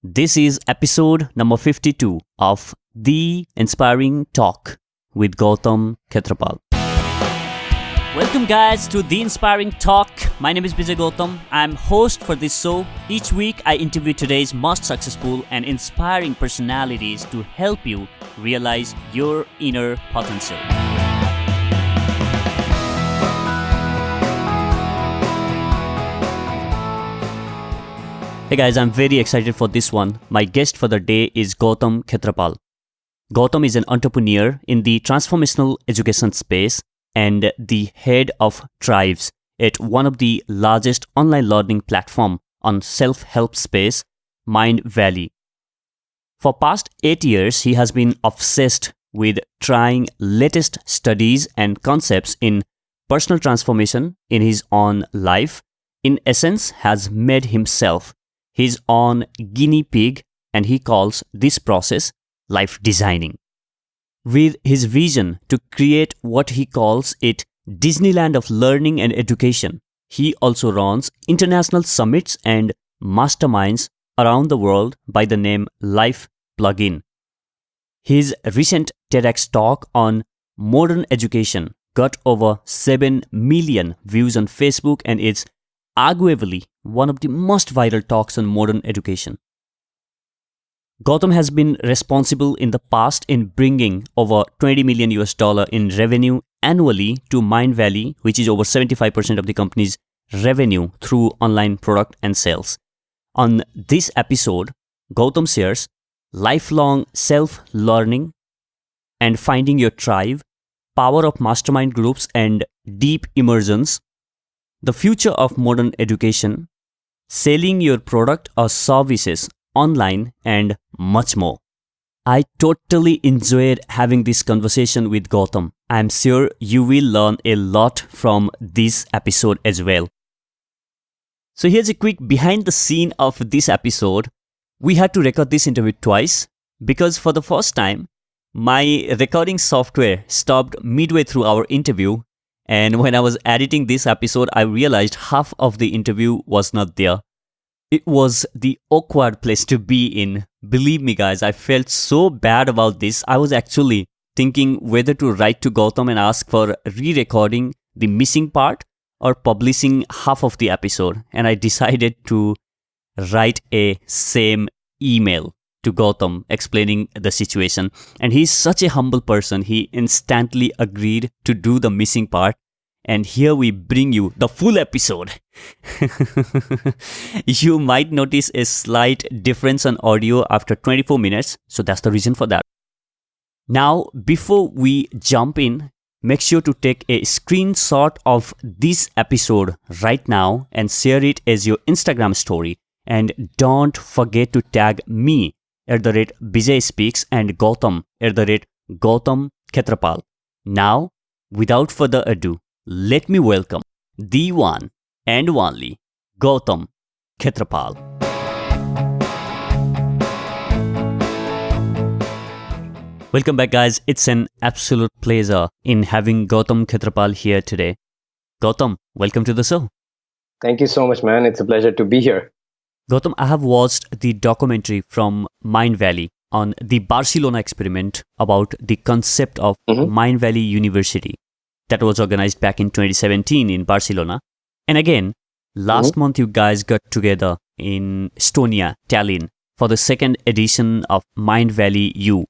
This is episode number 52 of The Inspiring Talk with Gautam Khetrapal. Welcome guys to The Inspiring Talk. My name is Gautam. I'm host for this show. Each week I interview today's most successful and inspiring personalities to help you realize your inner potential. Hey guys, I'm very excited for this one. My guest for the day is Gautam Khetrapal. Gautam is an entrepreneur in the transformational education space and the head of Thrives at one of the largest online learning platform on self-help space, Mindvalley. For past 8 years, he has been obsessed with trying latest studies and concepts in personal transformation in his own life. In essence, has made himself his own guinea pig, and he calls this process life designing. With his vision to create what he calls it Disneyland of Learning and Education, he also runs international summits and masterminds around the world by the name LifePlugin. His recent TEDx talk on modern education got over 7 million views on Facebook and is arguably one of the most viral talks on modern education. Gautam has been responsible in the past in bringing over $20 million in revenue annually to Mindvalley, which is over 75% of the company's revenue through online product and sales. On this episode, Gautam shares lifelong self-learning and finding your tribe, power of mastermind groups and deep immersions, the future of modern education, selling your product or services online, and much more. I totally enjoyed having this conversation with Gautam. I'm sure you will learn a lot from this episode as well. So here's a quick behind the scene of this episode. We had to record this interview twice because for the first time, my recording software stopped midway through our interview. And when I was editing this episode, I realized half of the interview was not there. It was the awkward place to be in. Believe me guys, I felt so bad about this. I was actually thinking whether to write to Gautam and ask for re-recording the missing part or publishing half of the episode. And I decided to write a same email to Gautam explaining the situation. And he's such a humble person. He instantly agreed to do the missing part. And here we bring you the full episode. You might notice a slight difference on audio after 24 minutes. So that's the reason for that. Now, before we jump in, make sure to take a screenshot of this episode right now and share it as your Instagram story. And don't forget to tag me @BijaySpeaks and Gautam @Gautam Khetrapal. Now, without further ado, let me welcome the one and only Gautam Khetrapal. Welcome back guys. It's an absolute pleasure in having Gautam Khetrapal here today. Gautam, welcome to the show. Thank you so much, man. It's a pleasure to be here. Gautam, I have watched the documentary from Mindvalley on the Barcelona experiment about the concept of Mindvalley University that was organized back in 2017 in Barcelona. And again, last month you guys got together in Estonia, Tallinn, for the second edition of Mindvalley U.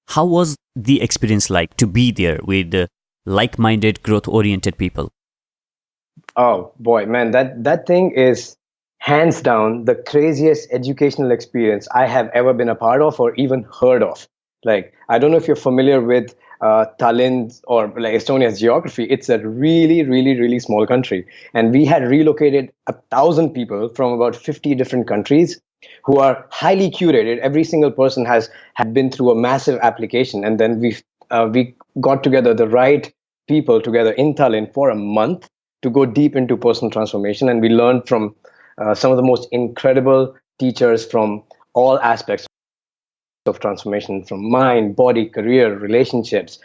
How was the experience like to be there with like-minded, growth-oriented people? Oh boy, man, that thing is hands down the craziest educational experience I have ever been a part of or even heard of. Like, I don't know if you're familiar with Tallinn or like Estonia's geography. It's a really, really, really small country. And we had relocated 1,000 people from about 50 different countries who are highly curated. Every single person had been through a massive application. And then we got together the right people together in Tallinn for a month to go deep into personal transformation. And we learned from some of the most incredible teachers from all aspects of transformation, from mind, body, career, relationships,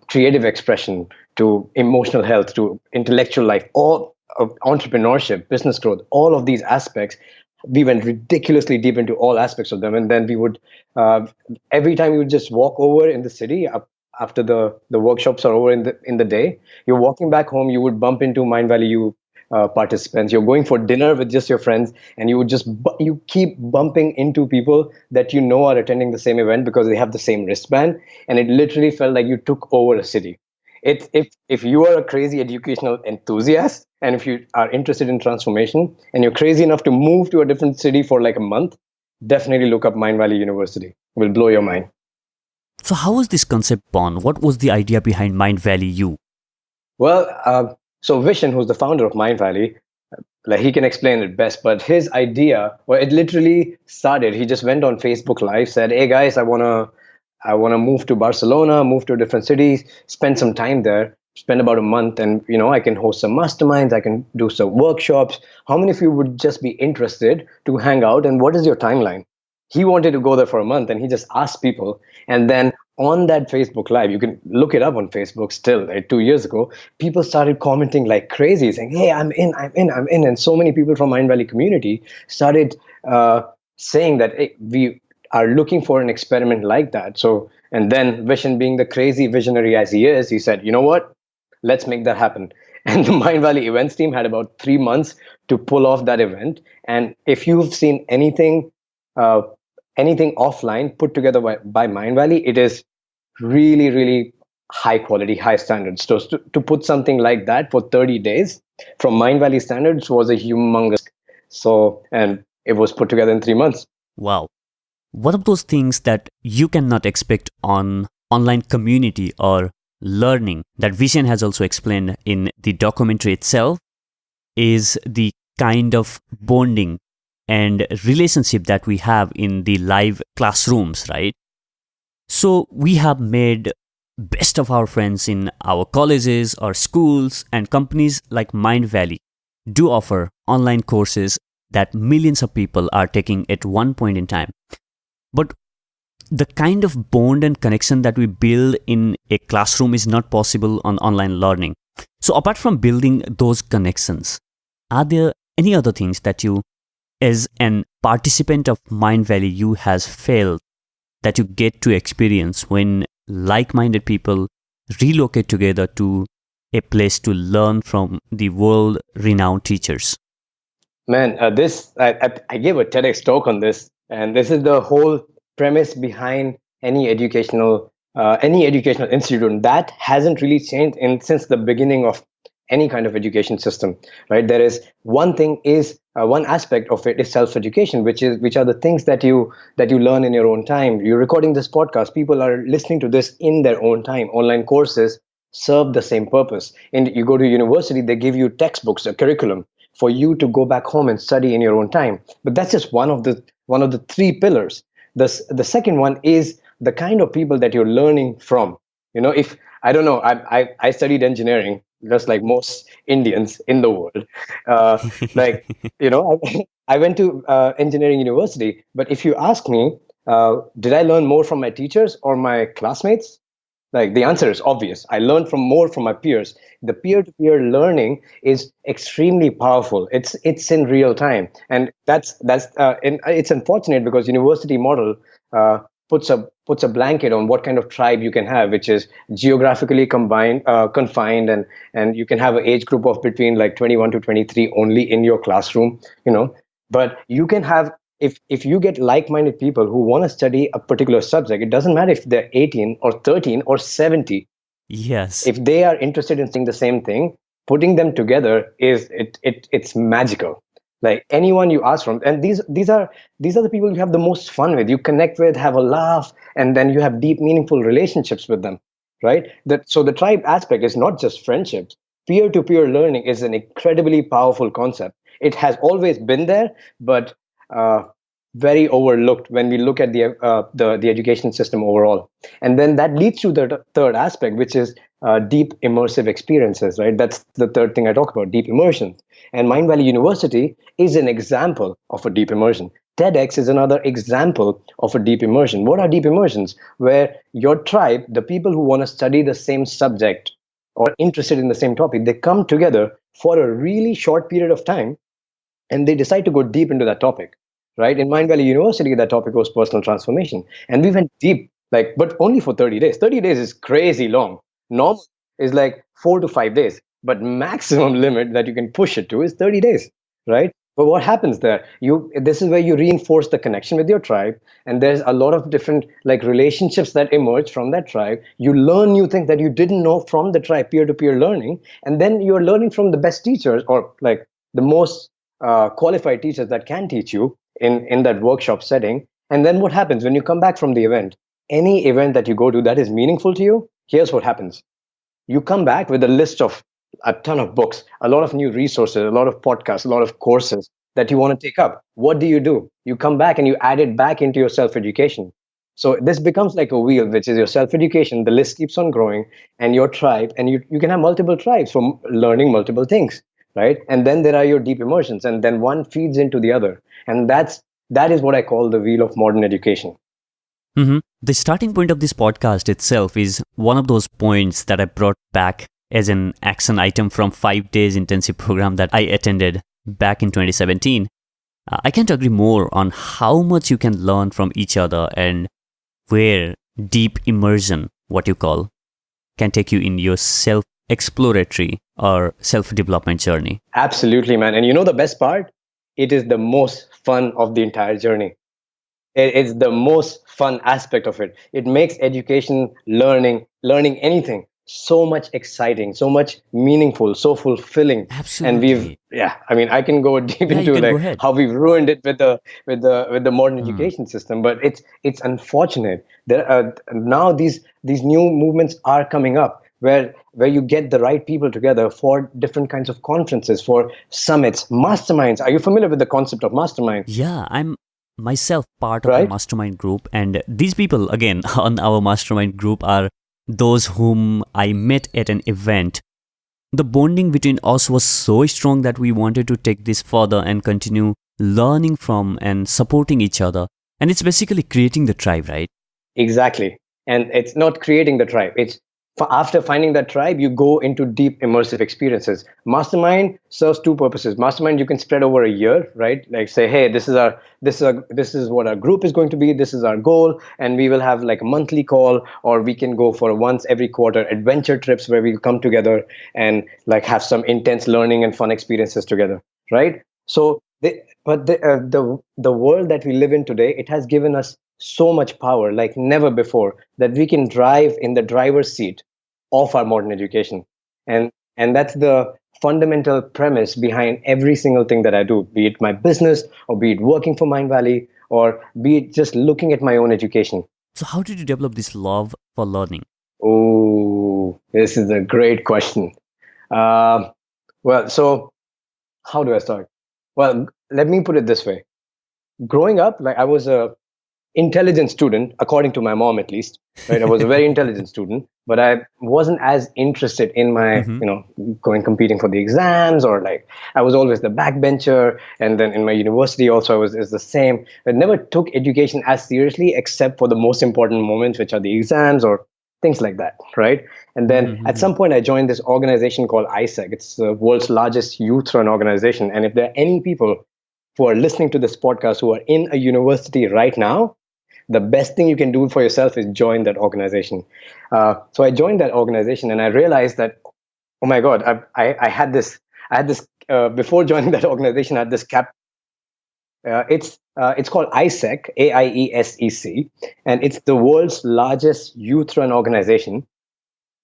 creative expression, to emotional health, to intellectual life, all of entrepreneurship, business growth, all of these aspects we went ridiculously deep into all aspects of them. And then we would, uh, every time we would just walk over in the city after the workshops are over in the day, you're walking back home, you would bump into Mindvalley participants. You're going for dinner with just your friends, and you would just you keep bumping into people that you know are attending the same event because they have the same wristband, and it literally felt like you took over a city. If you are a crazy educational enthusiast, and if you are interested in transformation, and you're crazy enough to move to a different city for like a month, definitely look up Mindvalley University. It will blow your mind. So how was this concept born? What was the idea behind Mindvalley U? Well, so Vishen, who's the founder of Mindvalley, like he can explain it best, but his idea, well, it literally started. He just went on Facebook Live, said, "Hey guys, I wanna move to Barcelona, move to a different city, spend some time there, spend about a month, and I can host some masterminds, I can do some workshops. How many of you would just be interested to hang out? And what is your timeline?" He wanted to go there for a month, and he just asked people. And then on that Facebook Live, you can look it up on Facebook still, like 2 years ago, people started commenting like crazy, saying, "Hey, I'm in, I'm in, I'm in." And so many people from Mind Valley community started saying that, "Hey, we are looking for an experiment like that." So, and then Vishen, being the crazy visionary as he is, he said, "You know what? Let's make that happen." And the Mind Valley events team had about 3 months to pull off that event. And if you've seen uh, anything offline put together by Mind Valley, it is really, really high quality, high standards. So to put something like that for 30 days from Mind Valley standards was a humongous. So, and it was put together in 3 months. Wow. One of those things that you cannot expect on online community or learning that Vishen has also explained in the documentary itself is the kind of bonding and relationship that we have in the live classrooms, right? So we have made best of our friends in our colleges or schools, and companies like Mindvalley do offer online courses that millions of people are taking at one point in time. But the kind of bond and connection that we build in a classroom is not possible on online learning. So apart from building those connections, are there any other things that you, as an participant of Mindvalley, you has felt that you get to experience when like-minded people relocate together to a place to learn from the world-renowned teachers? Man, I gave a TEDx talk on this, and this is the whole premise behind any educational institute. That hasn't really changed since the beginning of any kind of education system, right? There is one aspect of it is self-education, which are the things that you learn in your own time. You're recording this podcast, people are listening to this in their own time. Online courses serve the same purpose. And you go to university, they give you textbooks, a curriculum for you to go back home and study in your own time. But that's just one of the three pillars. The second one is the kind of people that you're learning from. If I don't know, I studied engineering just like most Indians in the world. Like I went to engineering university, but if you ask me, did I learn more from my teachers or my classmates? Like the answer is obvious. I learned from more from my peers. The peer-to-peer learning is extremely powerful. It's in real time, and and it's unfortunate because university model uh, puts a blanket on what kind of tribe you can have, which is geographically confined, and you can have an age group of between like 21 to 23 only in your classroom. But you can have, if you get like-minded people who want to study a particular subject, it doesn't matter if they're 18 or 13 or 70. Yes. If they are interested in studying the same thing, putting them together it's magical. Like anyone you ask from, and these are the people you have the most fun with, you connect with, have a laugh, and then you have deep meaningful relationships with them, right? So the tribe aspect is not just friendships. Peer-to-peer learning is an incredibly powerful concept. It has always been there, but uh, very overlooked when we look at the education system overall. And then that leads to the third aspect, which is deep immersive experiences, right? That's the third thing I talk about, deep immersion. And Mind Valley University is an example of a deep immersion. TEDx is another example of a deep immersion. What are deep immersions? Where your tribe, the people who want to study the same subject or interested in the same topic, they come together for a really short period of time, and they decide to go deep into that topic, right? In Mindvalley University, that topic was personal transformation, and we went deep, like, but only for 30 days. 30 days is crazy long. Normal is like 4 to 5 days, but maximum limit that you can push it to is 30 days, right? But what happens there? This is where you reinforce the connection with your tribe, and there's a lot of different like relationships that emerge from that tribe. You learn new things that you didn't know from the tribe, peer-to-peer learning, and then you're learning from the best teachers, or like the most qualified teachers that can teach you in that workshop setting. And then what happens when you come back from the event? Any event that you go to that is meaningful to you, here's what happens. You come back with a list of a ton of books, a lot of new resources, a lot of podcasts, a lot of courses that you want to take up. What do? You come back and you add it back into your self education. So this becomes like a wheel, which is your self education. The list keeps on growing, and your tribe, and you can have multiple tribes from learning multiple things, right? And then there are your deep immersions, and then one feeds into the other. And that is what I call the wheel of modern education. The starting point of this podcast itself is one of those points that I brought back as an action item from 5 days intensive program that I attended back in 2017. I can't agree more on how much you can learn from each other and where deep immersion, what you call, can take you in your self-exploratory or self-development journey. Absolutely, man. And you know the best part? It is the most fun of the entire journey. It's the most fun aspect of it. It makes education, learning anything so much exciting, so much meaningful, so fulfilling. Absolutely. And I mean, I can go deep into like how we've ruined it with the modern education system, but it's unfortunate. There are now these new movements are coming up where you get the right people together for different kinds of conferences, for summits, masterminds. Are you familiar with the concept of mastermind? Yeah, I'm myself part of a mastermind group, and these people again on our mastermind group are those whom I met at an event. The bonding between us was so strong that we wanted to take this further and continue learning from and supporting each other. And it's basically creating the tribe, right? Exactly. And it's not creating the tribe. It's after finding that tribe, you go into deep immersive experiences. Mastermind serves two purposes. Mastermind you can spread over a year, right? Like say, hey, this is what our group is going to be. This is our goal, and we will have like a monthly call, or we can go for once every quarter adventure trips where we'll come together and like have some intense learning and fun experiences together, right? So, the world that we live in today, it has given us so much power like never before, that we can drive in the driver's seat of our modern education. And that's the fundamental premise behind every single thing that I do, be it my business, or be it working for Mindvalley, or be it just looking at my own education. So how did you develop this love for learning? Oh, this is a great question. So how do I start? Well, let me put it this way. Growing up, like I was a intelligent student, according to my mom at least, right? I was a very intelligent student, but I wasn't as interested in my competing for the exams, or like I was always the backbencher. And then in my university also I was is the same. I never took education as seriously except for the most important moments, which are the exams or things like that, right? And then at some point I joined this organization called ISEC. It's the world's largest youth run organization. And if there are any people who are listening to this podcast who are in a university right now, the best thing you can do for yourself is join that organization. So I joined that organization, and I realized that, oh my God, I had this before joining that organization. I had this cap. It's called ISEC, AIESEC, and it's the world's largest youth-run organization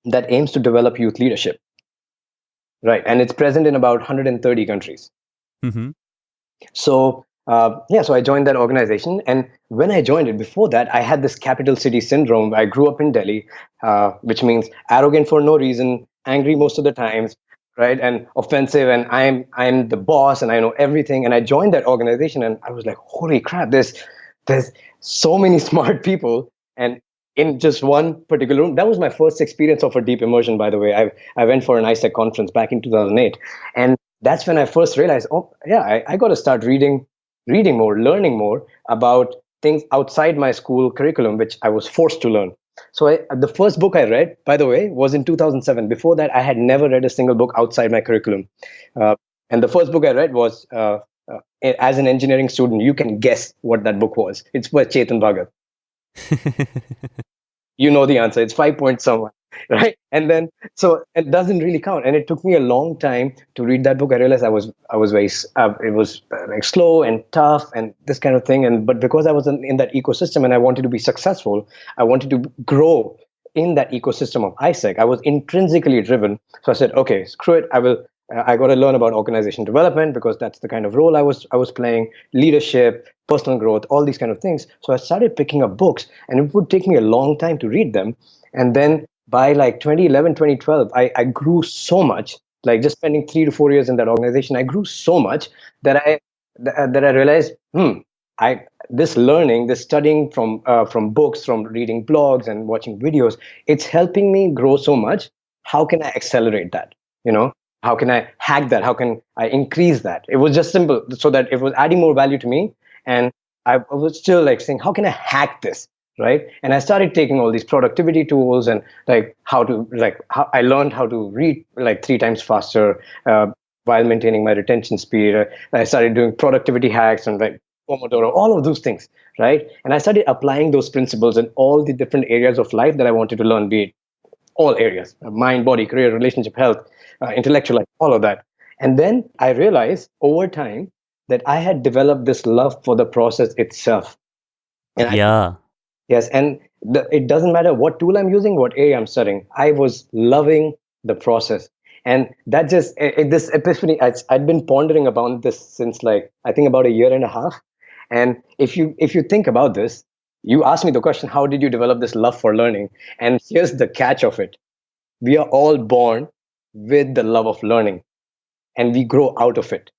that aims to develop youth leadership. Right, and it's present in about 130 countries. So so I joined that organization, and when I joined it, before that, I had this capital city syndrome. I grew up in Delhi, which means arrogant for no reason, angry most of the times, right, and offensive, and I'm the boss, and I know everything. And I joined that organization, and I was like, holy crap, there's so many smart people, and in just one particular room. That was my first experience of a deep immersion, by the way. I went for an ISEC conference back in 2008, and that's when I first realized, oh yeah, I got to start reading more, learning more about things outside my school curriculum, which I was forced to learn. So the first book I read, by the way, was in 2007. Before that, I had never read a single book outside my curriculum. And the first book I read was as an engineering student, you can guess what that book was. It's by Chetan Bhagat. You know the answer. It's 5 point somewhere, right? And then so it doesn't really count. And it took me a long time to read that book. I realized I was very it was like slow and tough and this kind of thing. And but because I was in that ecosystem and I wanted to be successful, I wanted to grow in that ecosystem of ISEC. I was intrinsically driven. So I said, okay, screw it. I will. I got to learn about organization development because that's the kind of role I was playing, leadership, personal growth, all these kind of things. So I started picking up books, and it would take me a long time to read them. And then by like 2011, 2012, I grew so much. Like just spending 3 to 4 years in that organization, I grew so much that I realized, I this learning, this studying from books, from reading blogs and watching videos, it's helping me grow so much. How can I accelerate that? You know, how can I hack that? How can I increase that? It was just simple, so that it was adding more value to me, and I was still like saying, how can I hack this? Right. And I started taking all these productivity tools and like how I learned how to read like 3 times faster while maintaining my retention speed. I started doing productivity hacks and like Pomodoro, all of those things. Right. And I started applying those principles in all the different areas of life that I wanted to learn, be it all areas: mind, body, career, relationship, health, intellectual life, all of that. And then I realized over time that I had developed this love for the process itself. And I Yeah. Yes, and it doesn't matter what tool I'm using, what area I'm studying. I was loving the process, and that just this epiphany. I'd been pondering about this since like I think about a year and a half. And if you think about this, you asked me the question, how did you develop this love for learning? And here's the catch of it: we are all born with the love of learning, and we grow out of it.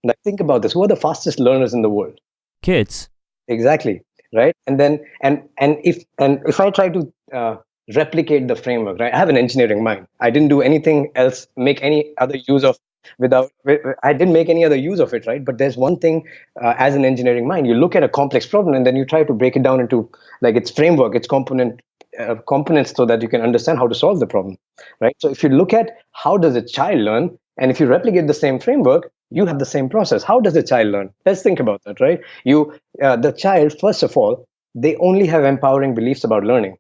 Now think about this: who are the fastest learners in the world? Kids. Exactly, right. And then and if I try to replicate the framework, right, I have an engineering mind. I didn't do anything else, make any other use of I didn't make any other use of it, right? But there's one thing, as an engineering mind, you look at a complex problem and then you try to break it down into like its framework, its components, so that you can understand how to solve the problem, right? So if you look at how does a child learn, and if you replicate the same framework, you have the same process. How does a child learn? Let's think about that, right? The child, first of all, they only have empowering beliefs about learning.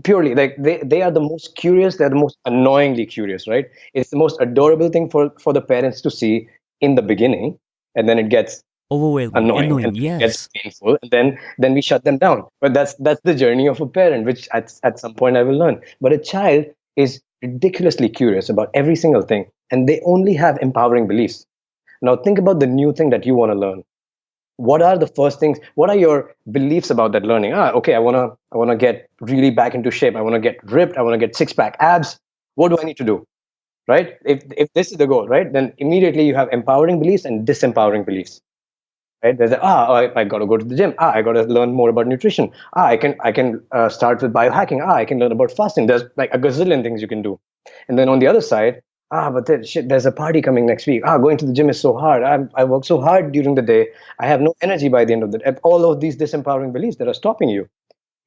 Purely, like they are the most curious, they're the most annoyingly curious, right? It's the most adorable thing for the parents to see in the beginning, and then it gets Overwhelming. annoying and Annoying. it gets Yes. painful, and then we shut them down. But that's the journey of a parent, which at some point I will learn. But a child is ridiculously curious about every single thing, and they only have empowering beliefs. Now think about the new thing that you want to learn. What are the first things? What are your beliefs about that learning? Okay, I want to get really back into shape. I want to get ripped. I want to get six pack abs. What do I need to do? Right? If this is the goal, right, then immediately you have empowering beliefs and disempowering beliefs. Right? There's I got to go to the gym. I got to learn more about nutrition. I can start with biohacking. I can learn about fasting. There's like a gazillion things you can do. And then on the other side, but shit, there's a party coming next week. Going to the gym is so hard. I work so hard during the day. I have no energy by the end of the day. All of these disempowering beliefs that are stopping you,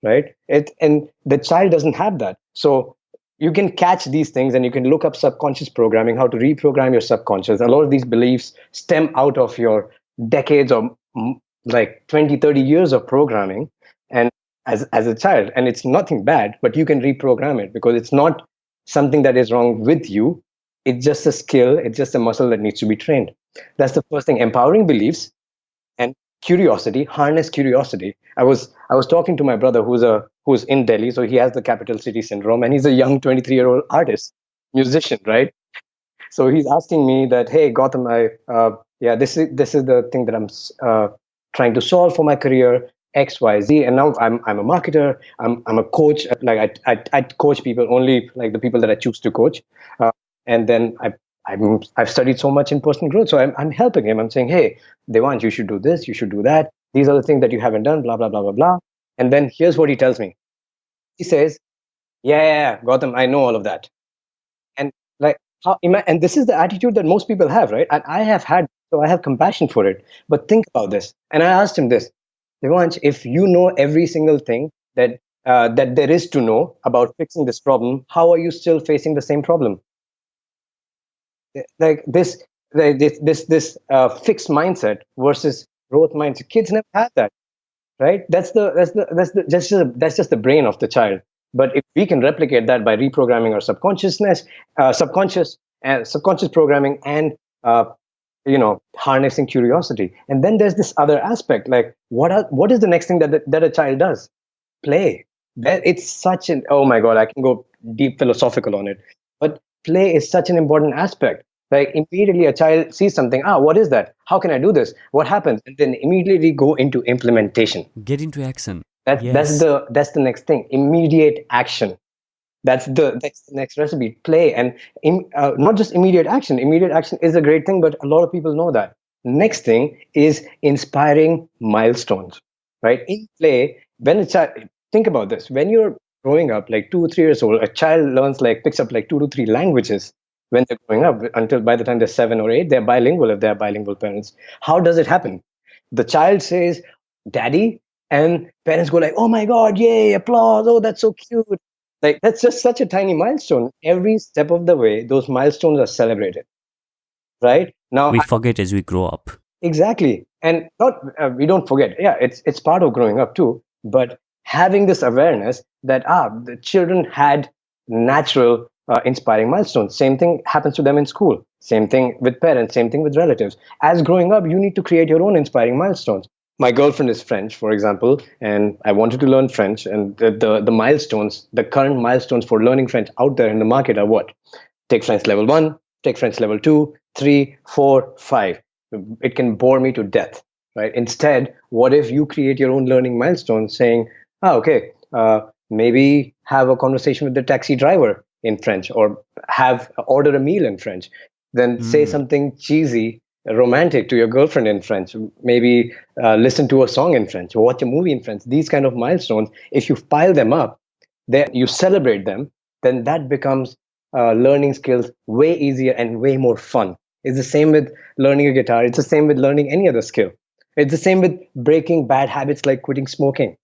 right? And the child doesn't have that. So you can catch these things and you can look up subconscious programming, how to reprogram your subconscious. A lot of these beliefs stem out of your decades or like 20, 30 years of programming, and as a child. And it's nothing bad, but you can reprogram it because it's not something that is wrong with you. It's just a skill, it's just a muscle that needs to be trained. That's the first thing: empowering beliefs and curiosity. Harness curiosity. I was talking to my brother who's in Delhi, so he has the capital city syndrome, and he's a young 23-year-old artist, musician, right? So he's asking me that, hey Gautam, yeah, this is the thing that I'm trying to solve for my career, XYZ. And now I'm a marketer, I'm a coach. Like I coach people, only like the people that I choose to coach. And then I've studied so much in personal growth, so I'm helping him. I'm saying, hey Devant, you should do this, you should do that, these are the things that you haven't done, blah blah blah blah blah. And then here's what he tells me. He says, yeah, Gautam, I know all of that. And like and this is the attitude that most people have, right? And I have had, so I have compassion for it. But think about this. And I asked him this: Devansh, if you know every single thing that there is to know about fixing this problem, how are you still facing the same problem? Like this, This fixed mindset versus growth mindset. Kids never have that, right? That's just the brain of the child. But if we can replicate that by reprogramming our subconscious programming, and uh, harnessing curiosity. And then there's this other aspect, like what is the next thing that a child does? Play. That it's such an, oh my god, I can go deep philosophical on it, but play is such an important aspect. Like immediately a child sees something, what is that, how can I do this, what happens, and then immediately go into implementation. Get into action. That's Yes. the next thing, immediate action. That's the next recipe. Play. And not just immediate action. Immediate action is a great thing, but a lot of people know that. Next thing is inspiring milestones, right? In play, when a child, think about this, when you're growing up, like 2 or 3 years old, a child picks up like 2 to 3 languages when they're growing up. Until by the time they're 7 or 8, they're bilingual if they're bilingual parents. How does it happen? The child says, "Daddy," and parents go like, "Oh my God, yay, applause! Oh, that's so cute." Like that's just such a tiny milestone. Every step of the way, those milestones are celebrated, right? Now, We forget as we grow up. exactly, and not we don't forget. Yeah, it's part of growing up too. But having this awareness that the children had natural inspiring milestones. Same thing happens to them in school. Same thing with parents. Same thing with relatives. As growing up, you need to create your own inspiring milestones. My girlfriend is French, for example, and I wanted to learn French. And the milestones, the current milestones for learning French out there in the market are what? Take French level 1, take French level 2, 3, 4, 5. It can bore me to death, right? Instead, what if you create your own learning milestone saying, okay, maybe have a conversation with the taxi driver in French, or order a meal in French, then say Mm. something cheesy, romantic to your girlfriend in French, maybe listen to a song in French, or watch a movie in French. These kind of milestones, if you pile them up, then you celebrate them, then that becomes learning skills way easier and way more fun. It's the same with learning a guitar. It's the same with learning any other skill. It's the same with breaking bad habits like quitting smoking.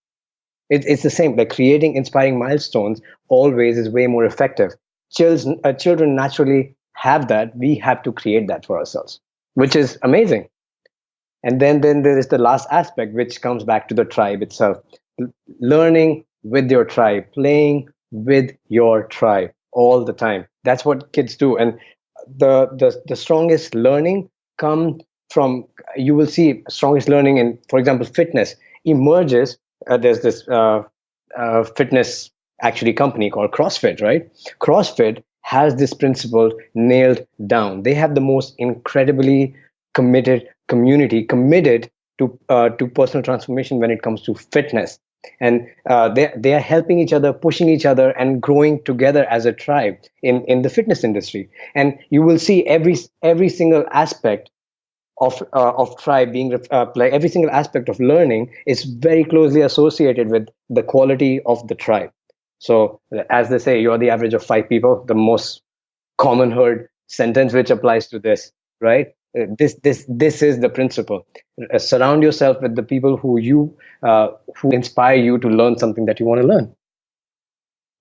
It's the same. Like creating inspiring milestones always is way more effective. Children naturally have that. We have to create that for ourselves, which is amazing. And then there is the last aspect, which comes back to the tribe itself. Learning with your tribe, playing with your tribe all the time. That's what kids do. And the strongest learning come from, you will see strongest learning in, for example, fitness emerges. There's this fitness actually company called CrossFit, right? CrossFit has this principle nailed down. They have the most incredibly committed community, committed to personal transformation when it comes to fitness. And they are helping each other, pushing each other, and growing together as a tribe in the fitness industry. And you will see every single aspect of tribe being like every single aspect of learning is very closely associated with the quality of the tribe. So as they say, you're the average of 5 people, the most common heard sentence which applies to this, right? This is the principle. Surround yourself with the people who inspire you to learn something that you want to learn.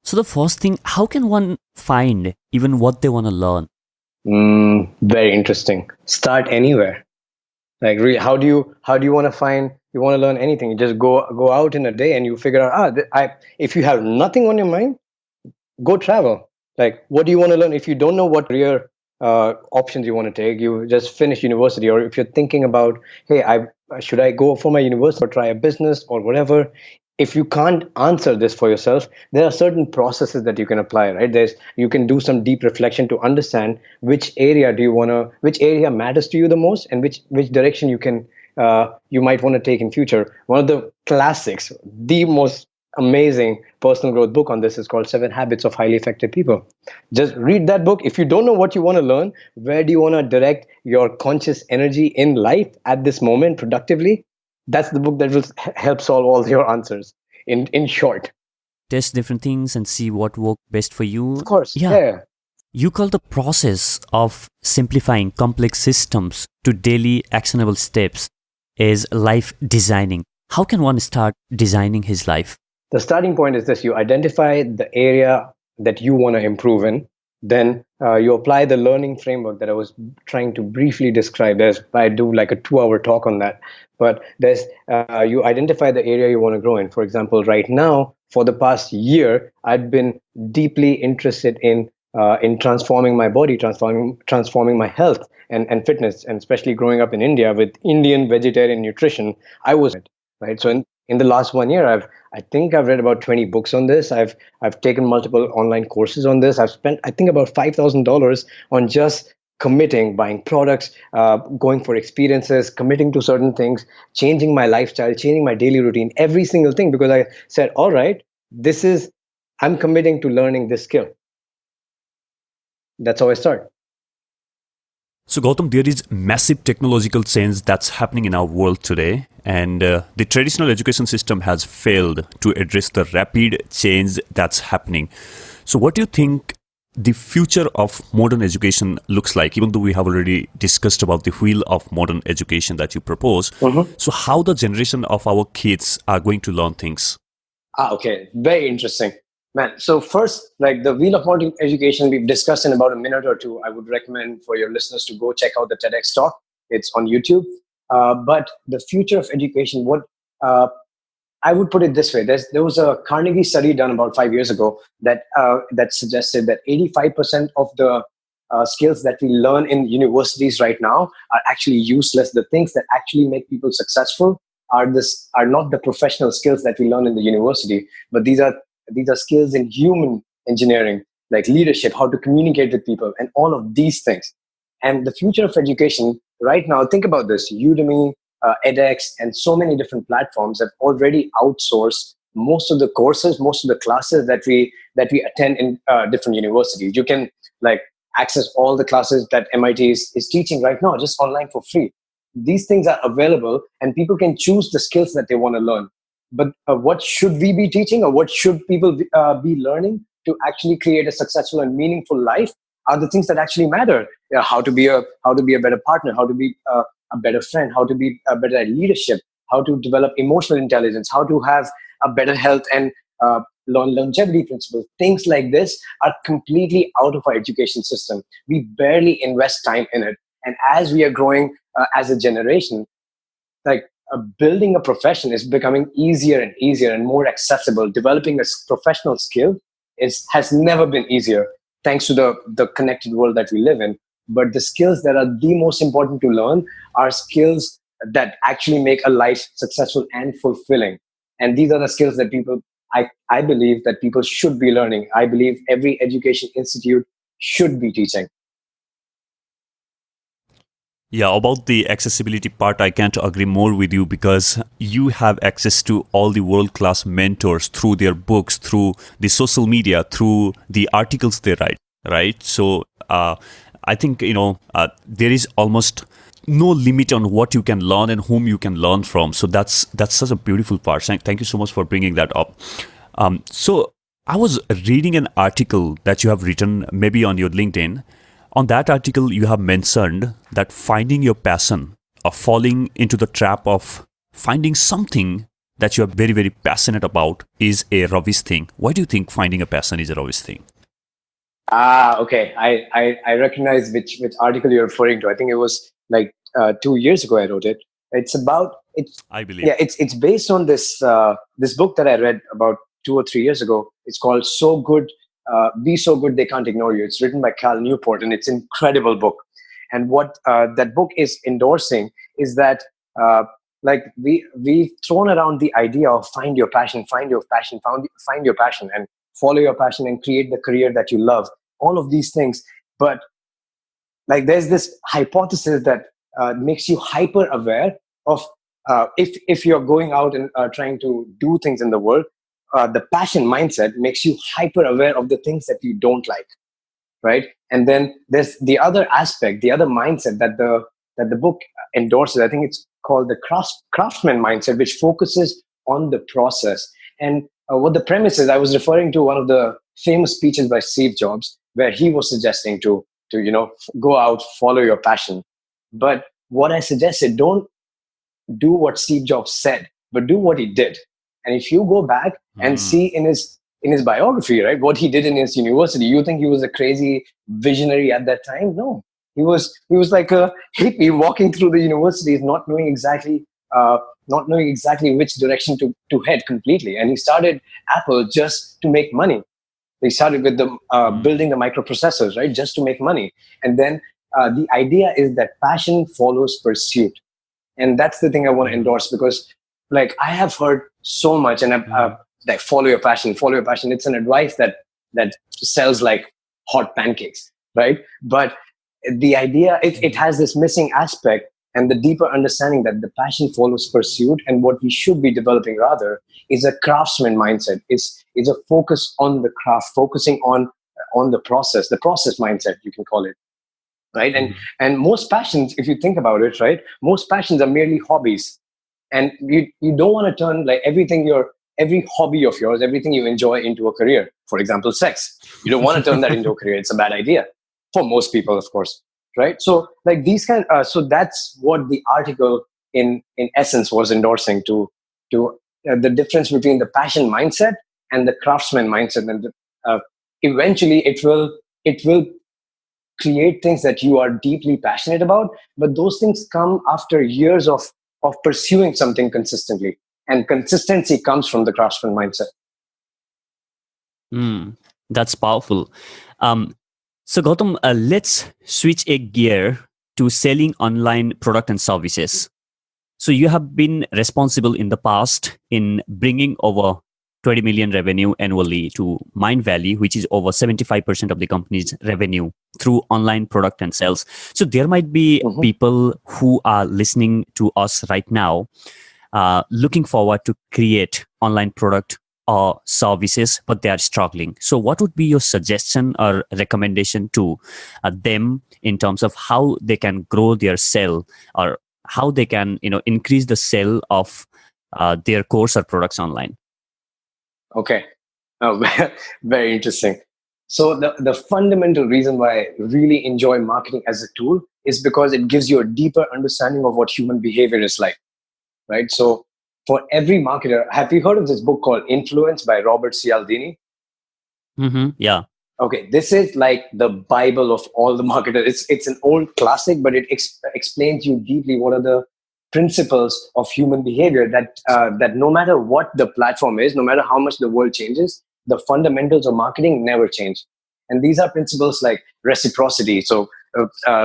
So the first thing, how can one find even what they want to learn? Very interesting. Start anywhere. Like, how do you want to find? You want to learn anything? You just go out in a day and you figure out. If you have nothing on your mind, go travel. Like, what do you want to learn? If you don't know what career options you want to take, you just finish university. Or if you're thinking about, hey, should I go for my university or try a business or whatever? If you can't answer this for yourself, there are certain processes that you can apply, right? You can do some deep reflection to understand which area which area matters to you the most, and which direction you might want to take in future. One of the classics, the most amazing personal growth book on this is called 7 Habits of Highly Effective People. Just read that book. If you don't know what you want to learn, where do you want to direct your conscious energy in life at this moment productively, that's the book that will help solve all your answers in short. Test different things and see what worked best for you. Of course. Yeah. Yeah. You call the process of simplifying complex systems to daily actionable steps is life designing. How can one start designing his life? The starting point is this: you identify the area that you want to improve in. Then you apply the learning framework that I was trying to briefly describe. I do like a 2-hour talk on that. But you identify the area you want to grow in. For example, right now, for the past year, I've been deeply interested in transforming my body, transforming my health and fitness, and especially growing up in India with Indian vegetarian nutrition. I was right. So in the last 1 year, I think I've read about 20 books on this. I've taken multiple online courses on this. I've spent, I think, about $5,000 on just committing, buying products, going for experiences, committing to certain things, changing my lifestyle, changing my daily routine, every single thing, because I said, all right, I'm committing to learning this skill. That's how I start. So, Gautam, there is massive technological change that's happening in our world today, and the traditional education system has failed to address the rapid change that's happening. So, what do you think the future of modern education looks like, even though we have already discussed about the wheel of modern education that you propose? Mm-hmm. So, how the generation of our kids are going to learn things? Okay. Very interesting. Man, so first, like the wheel of modern education we've discussed in about a minute or two, I would recommend for your listeners to go check out the TEDx talk. It's on YouTube. But the future of education, what I would put it this way: there was a Carnegie study done about 5 years ago that suggested that 85% of the skills that we learn in universities right now are actually useless. The things that actually make people successful are not the professional skills that we learn in the university, but these are skills in human engineering, like leadership, how to communicate with people, and all of these things. And the future of education right now, think about this: Udemy, edX, and so many different platforms have already outsourced most of the courses, most of the classes that we attend in different universities. You can like access all the classes that MIT is teaching right now just online for free. These things are available, and people can choose the skills that they want to learn. But what should we be teaching, or what should people be learning to actually create a successful and meaningful life are the things that actually matter. How to be a better partner, how to be a better friend, how to be a better at leadership, how to develop emotional intelligence, how to have a better health and longevity principles. Things like this are completely out of our education system. We barely invest time in it. And as we are growing as a generation, like building a profession is becoming easier and easier and more accessible. Developing a professional skill has never been easier, thanks to the connected world that we live in. But the skills that are the most important to learn are skills that actually make a life successful and fulfilling. And these are the skills that I believe that people should be learning. I believe every education institute should be teaching. Yeah, about the accessibility part, I can't agree more with you, because you have access to all the world-class mentors through their books, through the social media, through the articles they write, right? So I think, there is almost no limit on what you can learn and whom you can learn from. So that's such a beautiful part. Thank you so much for bringing that up. So I was reading an article that you have written, maybe on your LinkedIn. On that article, you have mentioned that finding your passion, or falling into the trap of finding something that you are very, very passionate about, is a rubbish thing. Why do you think finding a passion is a rubbish thing? Okay. I recognize which article you're referring to. I think it was like 2 years ago I wrote it. I believe. Yeah, it's based on this book that I read about 2 or 3 years ago. It's called Be So Good They Can't Ignore You. It's written by Cal Newport, and it's an incredible book. And what that book is endorsing is that like we've thrown around the idea of find your passion, find your passion, find your passion, and follow your passion and create the career that you love. All of these things, but like there's this hypothesis that makes you hyper aware of if you're going out and trying to do things in the world. The passion mindset makes you hyper aware of the things that you don't like, right? And then there's the other aspect, the other mindset that the book endorses. I think it's called the craftsman mindset, which focuses on the process. And what the premise is, I was referring to one of the famous speeches by Steve Jobs, where he was suggesting to go out, follow your passion. But what I suggested, don't do what Steve Jobs said, but do what he did. And if you go back and see in his in his biography, right? What he did in his university. You think he was a crazy visionary at that time? No, he was like a hippie walking through the universities, not knowing exactly which direction to head completely. And he started Apple just to make money. They started with the building the microprocessors, right, just to make money. And then the idea is that passion follows pursuit, and that's the thing I want to endorse, because like I have heard so much, and like follow your passion, follow your passion. It's an advice that sells like hot pancakes, right? But the idea, it has this missing aspect, and the deeper understanding that the passion follows pursuit, and what we should be developing rather is a craftsman mindset. Is a focus on the craft, focusing on the process mindset, you can call it, right? And most passions, if you think about it, right, most passions are merely hobbies, and you don't want to turn like every hobby of yours, everything you enjoy, into a career. For example, sex. You don't want to turn that into a career. It's a bad idea for most people, of course, right? So like so that's what the article in essence was endorsing, to the difference between the passion mindset and the craftsman mindset. And eventually it will create things that you are deeply passionate about, but those things come after years of pursuing something consistently, and consistency comes from the craftsman mindset. That's powerful. So Gautam, let's switch a gear to selling online product and services. So you have been responsible in the past in bringing over 20 million revenue annually to Mindvalley, which is over 75% of the company's revenue through online product and sales. So there might be people who are listening to us right now, looking forward to create online product or services, but they are struggling. So what would be your suggestion or recommendation to them in terms of how they can grow their sale, or how they can increase the sale of their course or products online? Okay. Very interesting. So the fundamental reason why I really enjoy marketing as a tool is because it gives you a deeper understanding of what human behavior is like, right? So for every marketer, have you heard of this book called Influence by Robert Cialdini? Yeah. Okay, this is like the Bible of all the marketers. It's an old classic, but it explains you deeply what are the principles of human behavior, that no matter what the platform is, no matter how much the world changes, the fundamentals of marketing never change. And these are principles like reciprocity. So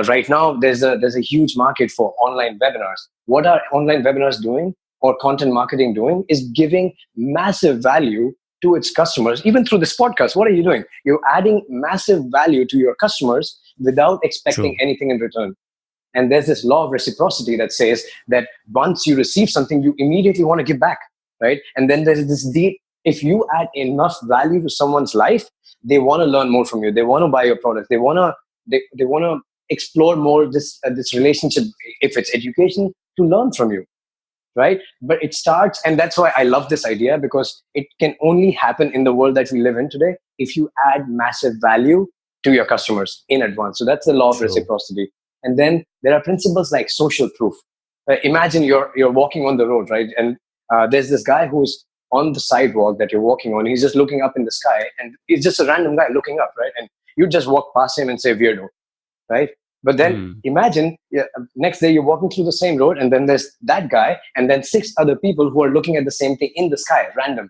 right now there's a huge market for online webinars. What are online webinars doing, or content marketing doing, is giving massive value to its customers. Even through this podcast, what are you doing? You're adding massive value to your customers without expecting anything in return. And there's this law of reciprocity that says that once you receive something, you immediately want to give back, right? And then there's this deep, if you add enough value to someone's life, they want to learn more from you. They want to buy your product. They want to explore more this relationship, if it's education, to learn from you, right? But it starts, and that's why I love this idea, because it can only happen in the world that we live in today if you add massive value to your customers in advance. So that's the law of reciprocity. And then there are principles like social proof. Imagine you're walking on the road, right? And there's this guy who's on the sidewalk that you're walking on. He's just looking up in the sky, and he's just a random guy looking up, right? And you just walk past him and say, weirdo, right? But then imagine next day you're walking through the same road, and then there's that guy, and then 6 other people who are looking at the same thing in the sky, random.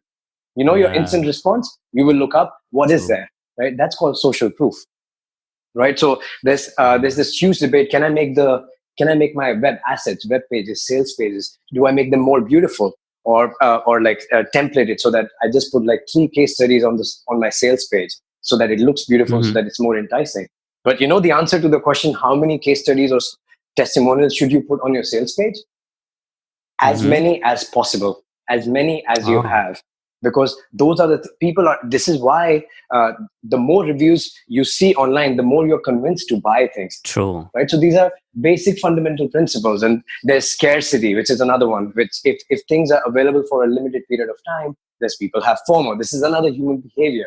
Your instant response, you will look up, what is there, right? That's called social proof, right? So there's this huge debate. Can I make my web assets, web pages, sales pages, do I make them more beautiful, or template it so that I just put like 3 case studies on my sales page so that it looks beautiful, so that it's more enticing? But the answer to the question, how many case studies or testimonials should you put on your sales page? As many as possible, as many as you have, because those are this is why the more reviews you see online, the more you're convinced to buy things. True. Right? So these are basic fundamental principles. And there's scarcity, which is another one, which if things are available for a limited period of time, there's people have FOMO. This is another human behavior,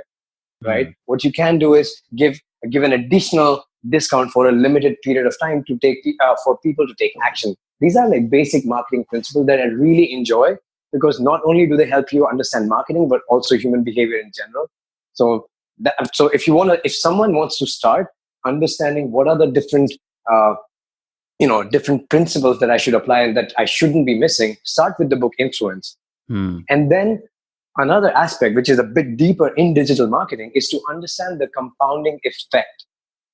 right? What you can do is give an additional discount for a limited period of time to take for people to take action. These are like basic marketing principles that I really enjoy, because not only do they help you understand marketing, but also human behavior in general. So if someone wants to start understanding what are the different uh, different principles that I should apply and that I shouldn't be missing, start with the book Influence. And then another aspect, which is a bit deeper in digital marketing, is to understand the compounding effect.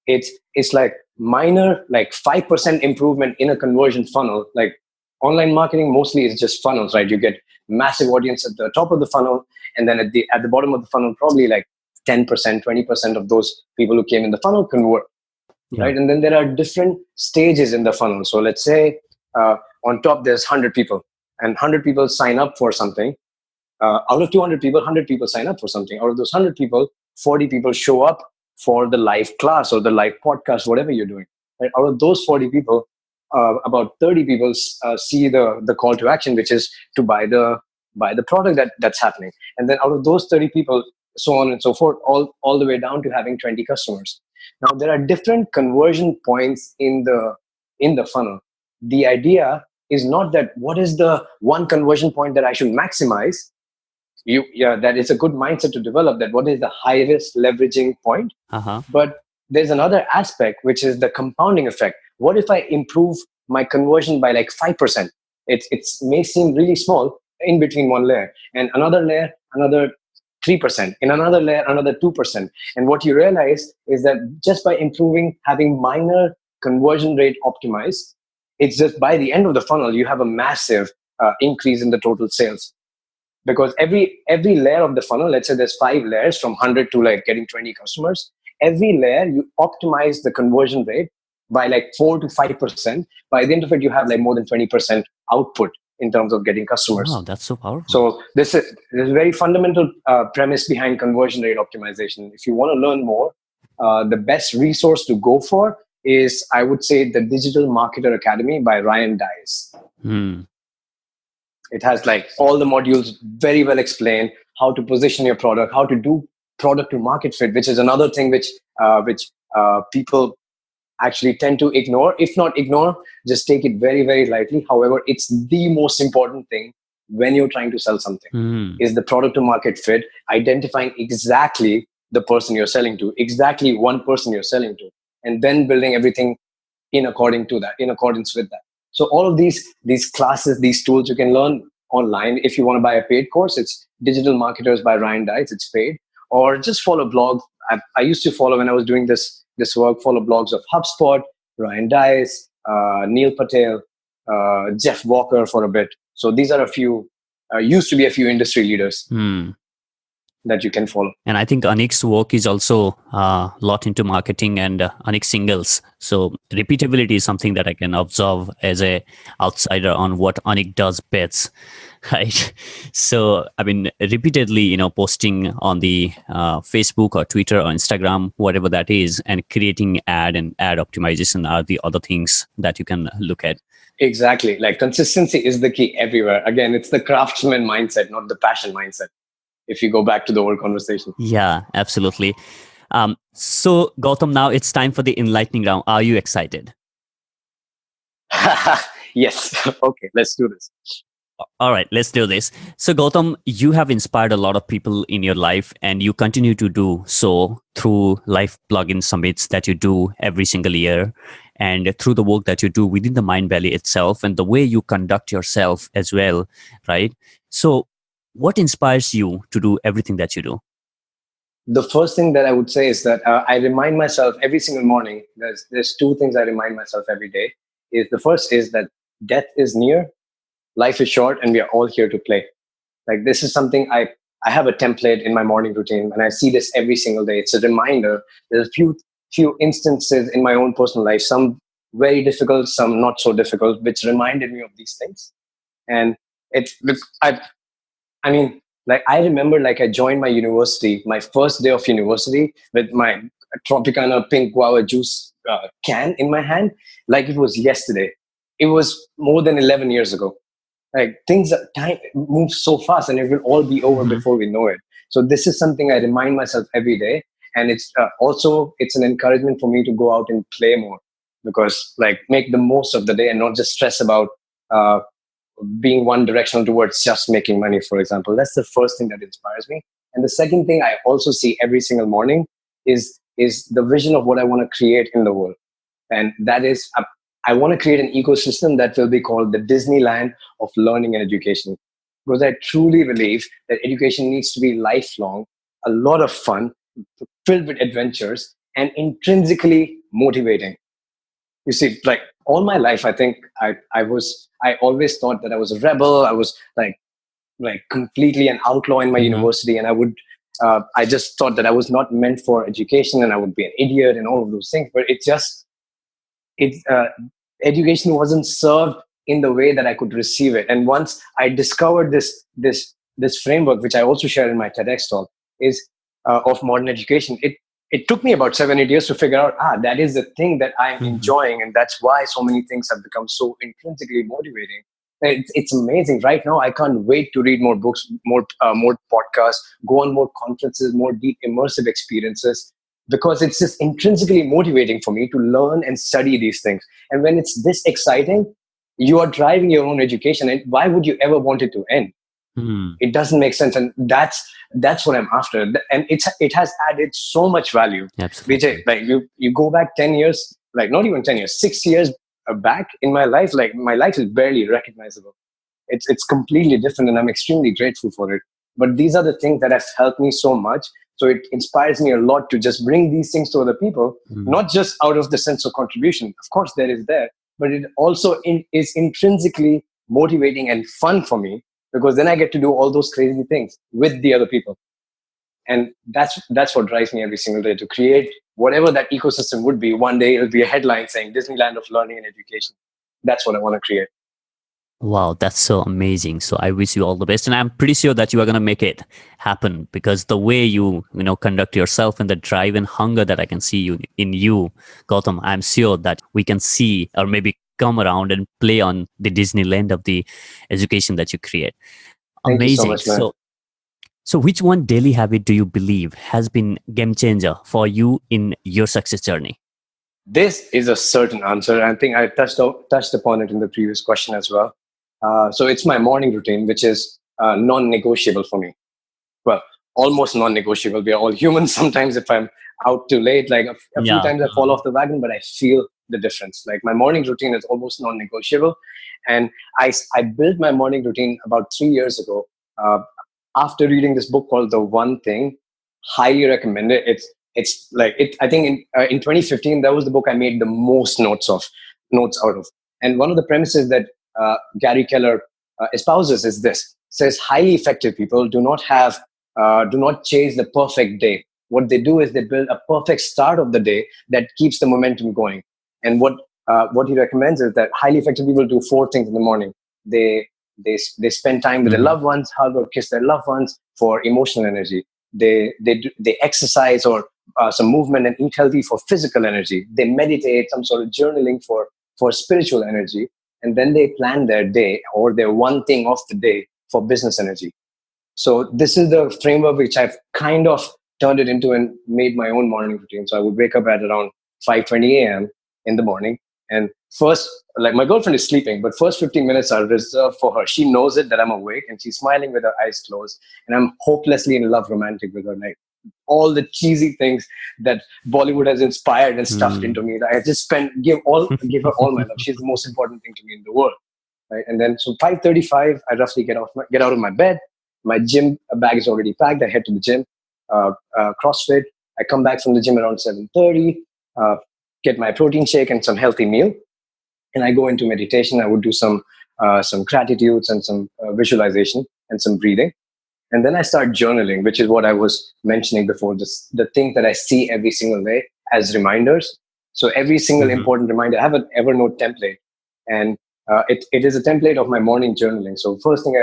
It's like minor, like 5% improvement in a conversion funnel. Like online marketing mostly is just funnels, right? You get massive audience at the top of the funnel, and then at the bottom of the funnel, probably like 10%, 20% of those people who came in the funnel convert. Yeah. Right? And then there are different stages in the funnel. So let's say on top there's 100 people, and 100 people sign up for something. Out of 200 people, 100 people sign up for something. Out of those 100 people, 40 people show up for the live class or the live podcast, whatever you're doing. Right? Out of those 40 people, about 30 people see the call to action, which is to buy the product that's happening. And then out of those 30 people, so on and so forth, all the way down to having 20 customers. Now, there are different conversion points in the funnel. The idea is not that what is the one conversion point that I should maximize. That is a good mindset to develop, that what is the highest leveraging point. But there's another aspect, which is the compounding effect. What if I improve my conversion by like 5%? It may seem really small in between one layer, and another layer, another 3%, in another layer, another 2%. And what you realize is that just by improving, having minor conversion rate optimized, it's just by the end of the funnel, you have a massive increase in the total sales. Because every layer of the funnel, let's say there's 5 layers from 100 to like getting 20 customers, every layer you optimize the conversion rate by like 4 to 5%. By the end of it, you have like more than 20% output in terms of getting customers. Wow, that's so powerful. So this is a very fundamental premise behind conversion rate optimization. If you want to learn more, the best resource to go for is, I would say, the Digital Marketer Academy by Ryan Dice. It has like all the modules very well explained, how to position your product, how to do product to market fit, which is another thing which people actually tend to ignore. If not ignore, just take it very, very lightly. However, it's the most important thing when you're trying to sell something, is the product to market fit, identifying exactly the person you're selling to, exactly one person you're selling to, and then building everything in accordance with that. So all of these classes, these tools you can learn online. If you want to buy a paid course, it's Digital Marketers by Ryan Dice. It's paid. Or just follow blogs. I used to follow, when I was doing this work, follow blogs of HubSpot, Ryan Dice, Neil Patel, Jeff Walker for a bit. So these are used to be a few industry leaders that you can follow. And I think Anik's work is also a lot into marketing and Anik singles. So repeatability is something that I can observe as a outsider on what Anik does best, right? So I mean, repeatedly, posting on the Facebook or Twitter or Instagram, whatever that is, and creating ad optimization are the other things that you can look at. Exactly. Like consistency is the key everywhere. Again, it's the craftsman mindset, not the passion mindset, if you go back to the old conversation. Yeah, absolutely. So Gautam, now it's time for the enlightening round. Are you excited? Yes. Okay, let's do this. All right, let's do this. So Gautam, you have inspired a lot of people in your life, and you continue to do so through LifePlugin summits that you do every single year, and through the work that you do within the Mindvalley itself, and the way you conduct yourself as well, right? So what inspires you to do everything that you do? The first thing that I would say is that I remind myself every single morning. There's 2 things I remind myself every day. The first is that death is near, life is short, and we are all here to play. Like, this is something I have a template in my morning routine, and I see this every single day. It's a reminder. There's a few instances in my own personal life, some very difficult, some not so difficult, which reminded me of these things. And I remember, like, I joined my university, my first day of university, with my Tropicana pink guava juice can in my hand, like it was yesterday. It was more than 11 years ago. Like, time moves so fast, and it will all be over before we know it. So this is something I remind myself every day. And it's an encouragement for me to go out and play more, because, like, make the most of the day and not just stress about being one directional towards just making money, for example. That's the first thing that inspires me. And the second thing I also see every single morning is the vision of what I want to create in the world. And that is, I want to create an ecosystem that will be called the Disneyland of learning and education. Because I truly believe that education needs to be lifelong, a lot of fun, filled with adventures, and intrinsically motivating. You see, like all my life, I think I always thought that I was a rebel. I was like completely an outlaw in my university, and I just thought that I was not meant for education, and I would be an idiot and all of those things. But education wasn't served in the way that I could receive it. And once I discovered this framework, which I also shared in my TEDx talk, is of modern education. It took me about 7-8 years to figure out, that is the thing that I'm enjoying, and that's why so many things have become so intrinsically motivating. It's amazing. Right now, I can't wait to read more books, more podcasts, go on more conferences, more deep immersive experiences, because it's just intrinsically motivating for me to learn and study these things. And when it's this exciting, you are driving your own education, and why would you ever want it to end? It doesn't make sense, and that's what I'm after. And it has added so much value. Absolutely. Vijay, like you go back 10 years, like not even 10 years, 6 years back in my life, like my life is barely recognizable. It's completely different, and I'm extremely grateful for it. But these are the things that have helped me so much. So it inspires me a lot to just bring these things to other people, not just out of the sense of contribution. Of course, there, but it also is intrinsically motivating and fun for me, because then I get to do all those crazy things with the other people. And that's what drives me every single day, to create whatever that ecosystem would be. One day it'll be a headline saying Disneyland of Learning and Education. That's what I want to create. Wow, that's so amazing. So I wish you all the best. And I'm pretty sure that you are going to make it happen, because the way you conduct yourself and the drive and hunger that I can see in you, Gautam, I'm sure that we can see, or maybe come around and play on the Disneyland of the education that you create. Thank Amazing. you so much, man. So which one daily habit do you believe has been game changer for you in your success journey? This is a certain answer. I think I touched upon it in the previous question as well. So it's my morning routine, which is non-negotiable for me. Well, almost non-negotiable. We are all humans. Sometimes if I'm out too late, like a few times I fall off the wagon, but I feel the difference. Like my morning routine is almost non-negotiable. And I built my morning routine about 3 years ago, after reading this book called The One Thing. Highly recommend it. It's like it. I think in 2015, that was the book I made the most notes out of. And one of the premises that Gary Keller espouses is this: it says highly effective people do not chase the perfect day. What they do is they build a perfect start of the day that keeps the momentum going. And what he recommends is that highly effective people do 4 things in the morning. They spend time with their loved ones, hug or kiss their loved ones for emotional energy. They exercise or some movement and eat healthy for physical energy. They meditate, some sort of journaling for spiritual energy. And then they plan their day or their one thing of the day for business energy. So this is the framework which I've kind of turned it into and made my own morning routine. So I would wake up at around 5:20 a.m. in the morning. And first, like my girlfriend is sleeping, but first 15 minutes are reserved for her. She knows it that I'm awake, and she's smiling with her eyes closed. And I'm hopelessly in love romantic with her. Like all the cheesy things that Bollywood has inspired and stuffed into me. I just give her all my love. She's the most important thing to me in the world. Right? And then so 5:35, I roughly get out of my bed. My gym bag is already packed. I head to the gym, CrossFit. I come back from the gym around 7:30, get my protein shake and some healthy meal. And I go into meditation. I would do some gratitudes and some visualization and some breathing. And then I start journaling, which is what I was mentioning before, the thing that I see every single day as reminders. So every single important reminder, I have an Evernote template, and it is a template of my morning journaling. So first thing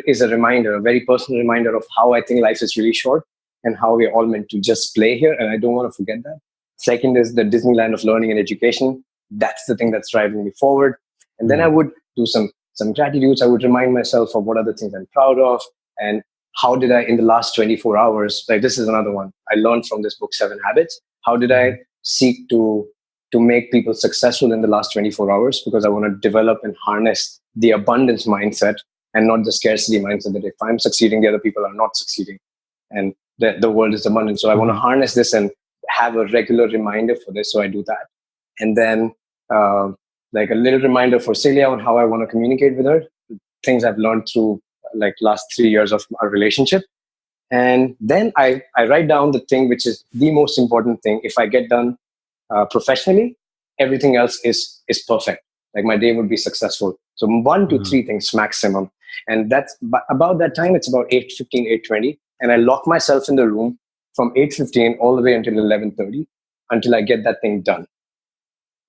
is a reminder, a very personal reminder of how I think life is really short and how we're all meant to just play here. And I don't want to forget that. Second is the Disneyland of learning and education. That's the thing that's driving me forward. And then I would do some gratitudes. I would remind myself of what are the things I'm proud of, and how did I, in the last 24 hours, like this is another one I learned from this book, 7 Habits. How did I seek to to make people successful in the last 24 hours, because I want to develop and harness the abundance mindset and not the scarcity mindset that if I'm succeeding, the other people are not succeeding. And the world is abundant. So I want to harness this and have a regular reminder for this. So I do that. And then like a little reminder for Celia on how I want to communicate with her, things I've learned through like last 3 years of our relationship. And then I write down the thing which is the most important thing. If I get done professionally, everything else is perfect. Like my day would be successful. So 1 to 3 things maximum. And that's about that time. It's about 8:15, 8:20. And I lock myself in the room from 8:15 all the way until 11:30 until I get that thing done.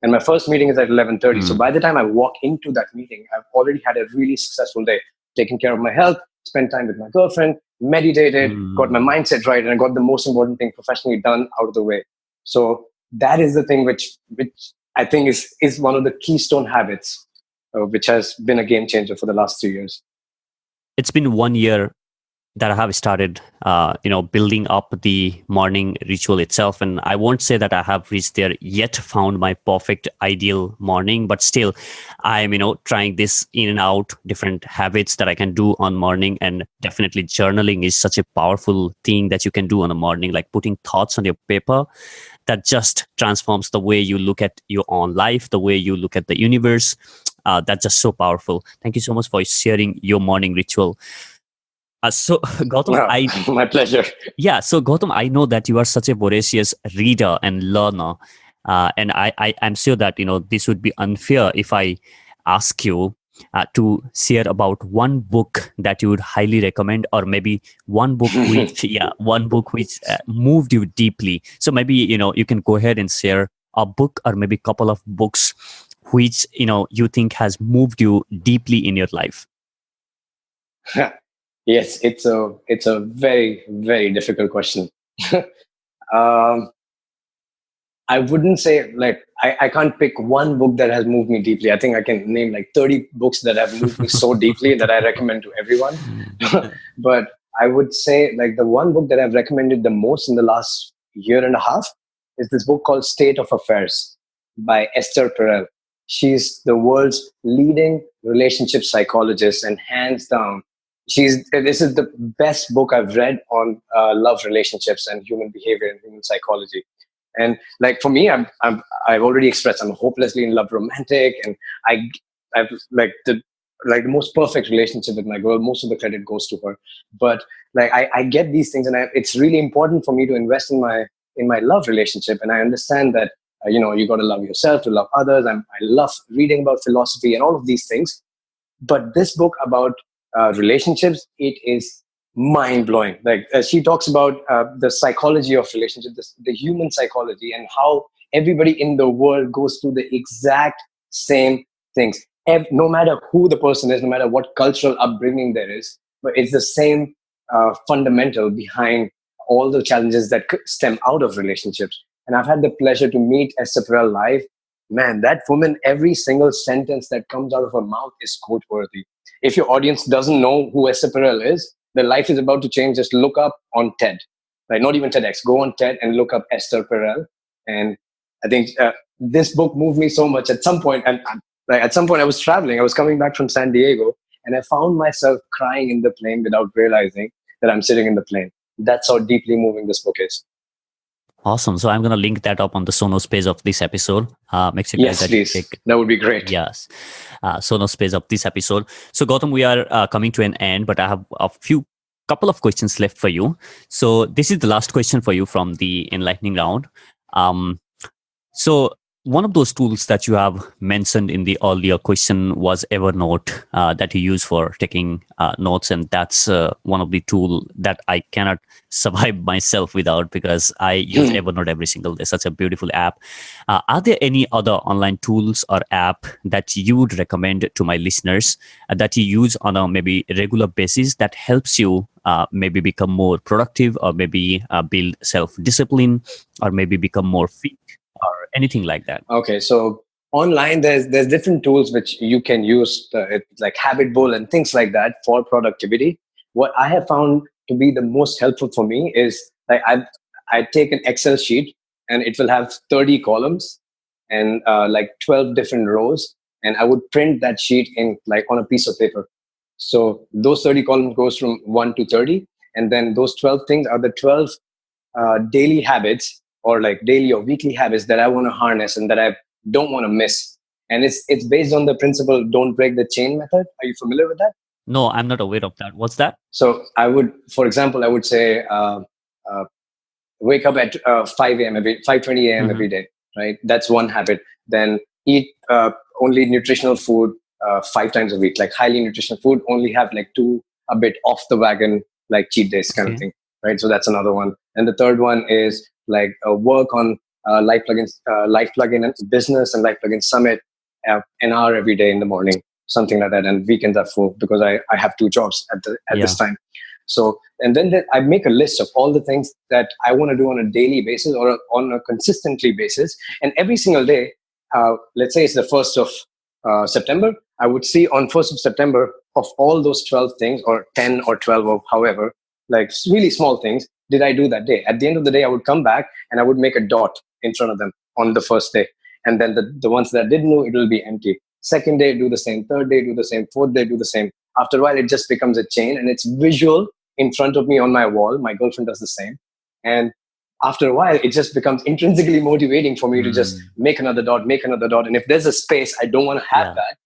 And my first meeting is at 11:30. So by the time I walk into that meeting, I've already had a really successful day, taking care of my health, spent time with my girlfriend, meditated, got my mindset right, and I got the most important thing professionally done out of the way. So that is the thing which I think is one of the keystone habits, which has been a game changer for the last 3 years. It's been 1 year that I have started, building up the morning ritual itself. And I won't say that I have reached there yet, found my perfect ideal morning, but still I'm, trying this in and out, different habits that I can do on morning. And definitely journaling is such a powerful thing that you can do on a morning, like putting thoughts on your paper that just transforms the way you look at your own life, the way you look at the universe. That's just so powerful. Thank you so much for sharing your morning ritual. So Gautam, my pleasure. Yeah, so Gautam, I know that you are such a voracious reader and learner, and I'm sure that this would be unfair if I ask you to share about one book that you would highly recommend, or maybe one book which moved you deeply. So maybe you can go ahead and share a book, or maybe a couple of books which you think has moved you deeply in your life. Yes, it's a very, very difficult question. I wouldn't say like I can't pick one book that has moved me deeply. I think I can name like 30 books that have moved me so deeply that I recommend to everyone. But I would say like the one book that I've recommended the most in the last year and a half is this book called State of Affairs by Esther Perel. She's the world's leading relationship psychologist, and hands down, this is the best book I've read on love relationships and human behavior and human psychology. And like for me, I've already expressed I'm hopelessly in love romantic, and I've the most perfect relationship with my girl. Most of the credit goes to her, but like I get these things, and it's really important for me to invest in my love relationship. And I understand that you got to love yourself to love others. I love reading about philosophy and all of these things, but this book about relationships, it is mind-blowing. Like she talks about the psychology of relationships, the human psychology, and how everybody in the world goes through the exact same things. No matter who the person is, no matter what cultural upbringing there is, but it's the same fundamental behind all the challenges that stem out of relationships. And I've had the pleasure to meet Esther Perel live. Man, that woman, every single sentence that comes out of her mouth is quote-worthy. If your audience doesn't know who Esther Perel is, their life is about to change. Just look up on TED, right? Not even TEDx. Go on TED and look up Esther Perel. And I think this book moved me so much. At some point, I was traveling. I was coming back from San Diego, and I found myself crying in the plane without realizing that I'm sitting in the plane. That's how deeply moving this book is. Awesome. So I'm going to link that up on the Sonos page of this episode. Make sure yes, please. That would be great. Yes. Sonos page of this episode. So Gautam, we are coming to an end, but I have couple of questions left for you. So this is the last question for you from the enlightening round. So one of those tools that you have mentioned in the earlier question was Evernote that you use for taking notes. And that's one of the tools that I cannot survive myself without, because I use Evernote every single day. Such a beautiful app. Are there any other online tools or app that you would recommend to my listeners that you use on a maybe regular basis that helps you maybe become more productive, or maybe build self-discipline, or maybe become more fit, or anything like that? Okay, so online there's different tools which you can use, like Habit Bull and things like that for productivity. What I have found to be the most helpful for me is like I take an Excel sheet, and it will have 30 columns, and like 12 different rows, and I would print that sheet in like on a piece of paper. So those 30 columns goes from 1 to 30, and then those 12 things are the 12 daily habits, or like daily or weekly habits that I want to harness and that I don't want to miss. And it's based on the principle don't break the chain method. Are you familiar with that? No, I'm not aware of that. What's that? So I would, for example, I would say uh, wake up at 5 a.m. 5:20 a.m. every day, right? That's one habit. Then eat only nutritional food 5 times a week, like highly nutritional food. Only have like two a bit off the wagon, like cheat days kind of thing, right? So that's another one. And the third one is like work on LifePlugin and business and LifePlugin Summit an hour every day in the morning, something like that. And weekends are full because I have two jobs at this time. So, and then I make a list of all the things that I want to do on a daily basis or on a consistently basis. And every single day, let's say it's the 1st of September, I would see on 1st of September of all those 12 things, or 10 or 12 or however, like really small things, did I do that day? At the end of the day, I would come back and I would make a dot in front of them on the first day. And then the ones that I didn't know, it will be empty. Second day, do the same. Third day, do the same. Fourth day, do the same. After a while, it just becomes a chain, and it's visual in front of me on my wall. My girlfriend does the same. And after a while, it just becomes intrinsically motivating for me to just make another dot. And if there's a space, I don't want to have that.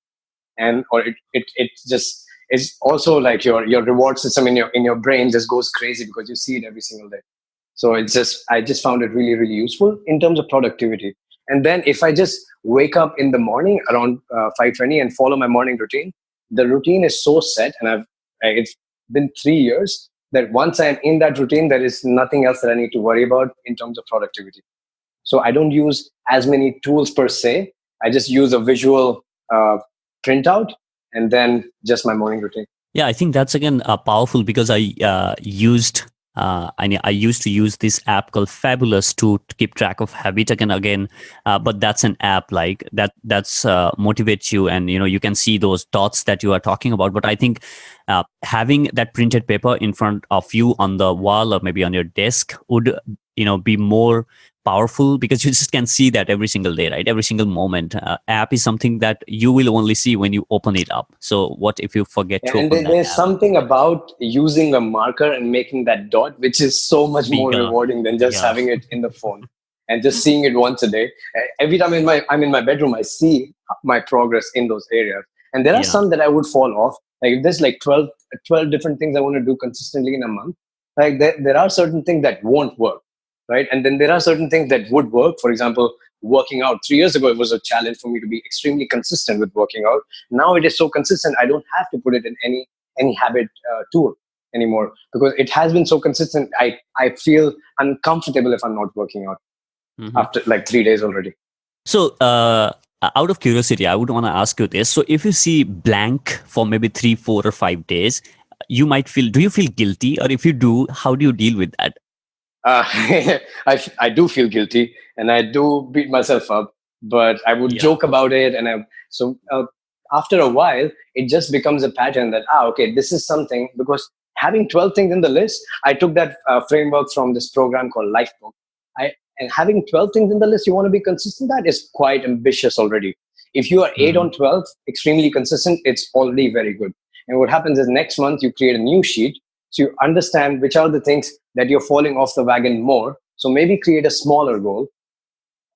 And or it just is also like your reward system in your brain just goes crazy because you see it every single day. So I just found it really, really useful in terms of productivity. And then if I just wake up in the morning around 5:20 and follow my morning routine, the routine is so set, and it's been 3 years that once I'm in that routine, there is nothing else that I need to worry about in terms of productivity. So I don't use as many tools per se. I just use a visual printout and then just my morning routine. Yeah, I think that's again powerful because I used to use this app called Fabulous to keep track of habit again. But that's an app like that's motivates you, and you can see those dots that you are talking about. But I think having that printed paper in front of you on the wall or maybe on your desk would be more powerful because you just can see that every single day, right? Every single moment. App is something that you will only see when you open it up. So what if you forget to open that there's app? something about using a marker and making that dot, which is so much more rewarding than just having it in the phone and just seeing it once a day. Every time I'm in my bedroom, I see my progress in those areas. And there are some that I would fall off. Like if there's like 12 different things I want to do consistently in a month, like there are certain things that won't work. Right. And then there are certain things that would work. For example, working out. 3 years ago, it was a challenge for me to be extremely consistent with working out. Now it is so consistent, I don't have to put it in any habit tool anymore because it has been so consistent. I feel uncomfortable if I'm not working out after like 3 days already. So out of curiosity, I would want to ask you this. So if you see blank for maybe 3, 4, or 5 days, do you feel guilty? Or if you do, how do you deal with that? I do feel guilty and I do beat myself up, but I would joke about it. And after a while, it just becomes a pattern that, okay, this is something, because having 12 things in the list, I took that framework from this program called LifePlugin. And having 12 things in the list you want to be consistent, that is quite ambitious already. If you are 8 on 12, extremely consistent, it's already very good. And what happens is next month you create a new sheet. So you understand which are the things that you're falling off the wagon more. So maybe create a smaller goal,